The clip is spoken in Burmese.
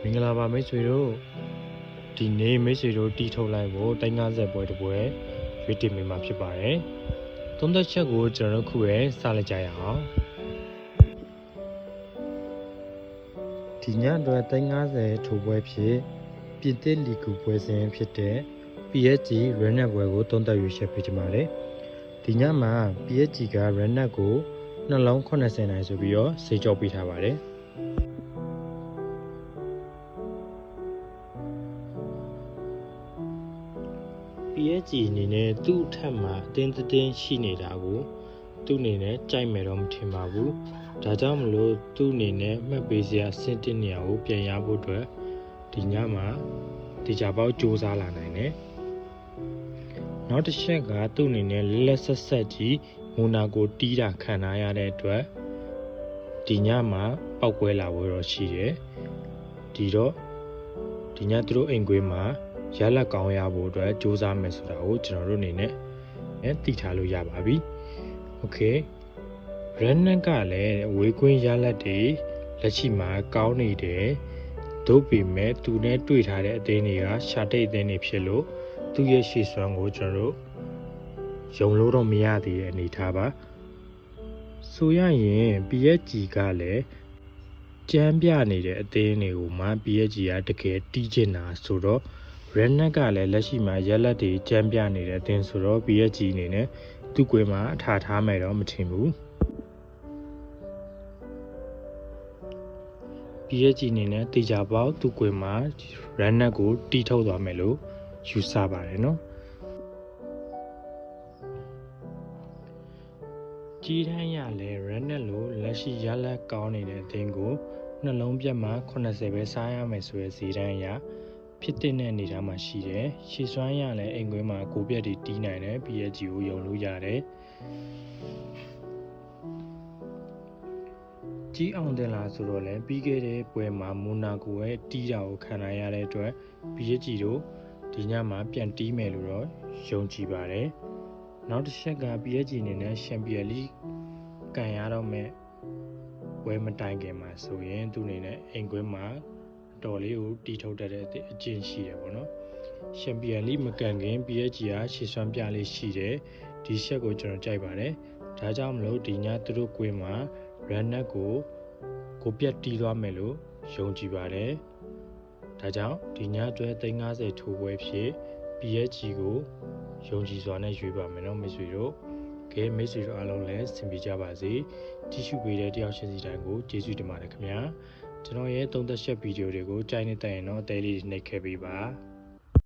င်္ဂလာပါမိတ်ဆွေတို့ဒီနေ့မိတ်ဆွေတို့တီထုတ်လိုက်ဖို့တိုင်း90ပွဲတစ်ပွဲရွေးတင်မိမှာဖြစ်ပါတယ်သုံးသက်ချက်ကိုကျွန်တော်တို့ခုပဲစလိုက်ကြရအောင်ဒီညအတွက်တိုင်း90ထိုပွဲဖြစ်ပြင်သစ်လီဂူပွဲစဉ်ဖြစ်တဲ့ PSG Rennes ပွဲကိုသုံးသက်ရွေးချယ်ပေးကြပါတယ်ဒီညမှာ PSG က Rennes ကိုနှလုံး80နိုင်ဆိုပြီးတော့စေကြောပေးထားပါတယ်PSG အနေနဲ့သူ့အထက်မှာအတင်းရှိနေတာကိုသူ့အနေနဲ့ကြိုက်မယ်တော့မထင်ပါဘူးဒါကြောင့်မလို့သူ့အနေနဲ့မှတ်ပေးစရာအဆင့်1နေရာကိုပြန်ရဖို့အတွက်ဒီညမှာတေချာပေါက်စူးစမ်းလာနိုင်တယ်နောက်တစ်ချက်ကသူ့အနေနဲ့လက်ဆက်ကြီးမိုနာကိုတီးတာခံထားရတဲ့အတွက်ဒီညမှာပောက်ကွဲလာဖို့တော့ရှိတယ်ဒီညသူတို့အိမ်ကွေးမှာရလက်ကောင်းရဖို့အတွက်စူးစမ်းမယ်ဆိုတာကိုကျွန်တော်တို့အနေနဲ့သိထားလို့ရပါပြီ။ Okay Rennes ကလည်းဝေးကွင်းရလက်တွေလက်ရှိမှာကောင်းနေတယ်။တို့ပေမဲ့သူနဲ့တွေ့ထားတဲ့အသင်းတွေကရှာတိတ်အသင်းတွေဖြစ်လို့သူ့ရဲ့ရှေ့စွမ်းကိုကျွန်တော်တို့ယုံလို့တော့မရသေးတဲ့အနေထားပါ။ဆိုရရင် PSG ကလည်းကြမ်းပြနေတဲ့အသင်းတွေကိုမှ PSG ကတကယ်တီးချင်တာဆိုတော့Rennes ကလည်းလက်ရှိမှာရက်လက်တွေကြမ်းပြနေတဲ့အသင်းဆိုတော့ PSG အနေနဲ့သူ့ကွင်းမှာအထာထားမယ်တော့မထင်ဘူး PSG အနေနဲ့တေချာပေါက်သူ့ကွင်းမှာ Rennes ကိုတီးထုတ်သွားမယ်လို့ယူဆပါတယ်နော်ကြီးတန်းရလဲ Rennes လို့လက်ရှိရက်လက်ကောင်းနေတဲ့အသင်းကိုနှလုံးပြတ်မှာ80ပဲစားရမယ်ဆိုတဲ့ဈေးတန်းအရဖြစ်တဲ့အနေအထားမှာရှိတယ်ရှေ့စွမ်းရလည်းအိမ်ကွင်းမှာကိုပြက်တွေတီးနိုင်တယ် PSG ကိုယုံလို့ရတယ်ကြီးအောင်တင်လာဆိုတော့လည်းပြီးခဲ့တဲ့ပွဲမှာမိုနာကိုရဲ့တီးတာကိုခံရတဲ့အတွက် PSG တို့ဒီညမှာပြန်တီးမယ်လို့တော့ယုံကြည်ပါတယ်နောက်တစ်ချက်က PSG အနေနဲ့ Champions League ကန်ရတော့မဲ့ပွဲမတိုင်ခင်မှာဆိုရင်သူအနေနဲ့အိမ်ကွင်းမှာတော်လေးကိုတီထုတ်တတ်တဲ့အကျင့်ရှိတယ်ပေါ့နော်။ Champions League မကန်ခင် PSG ကရှေ့စွမ်းပြလေးရှိတယ်ဒီချက်ကိုကျွန်တော်ကြိုက်ပါတယ်ဒါကြောင့်မလို့ဒီညသူတို့ကွင်းမှာ Rennes ကိုပြတ်တီးသွားမယ်လို့ယုံကြည်ပါတယ်ဒါကြောင့်ဒီညအတွက်350ထိုးပွဲဖြစ် PSG ကိုယုံကြည်စွာနဲ့ရွေးပါမယ်နော်မိတ်ဆွေတို့ကဲမိတ်ဆွေတို့အားလုံးလည်းဆင်ပြေကြပါစေကြည့်ရှုပေးတဲ့တယောက်ချင်းစီတိုင်းကိုကျေးဇူးတင်ပါတယ်ခင်ဗျာကျွန်တော်ရဲ့သုံးသက်ချက်ဗီဒီယိုတွေကိုကြိုက်နေတဲ့ရင်တော့အသေးလေးနှိပ်ခဲ့ပေးပါ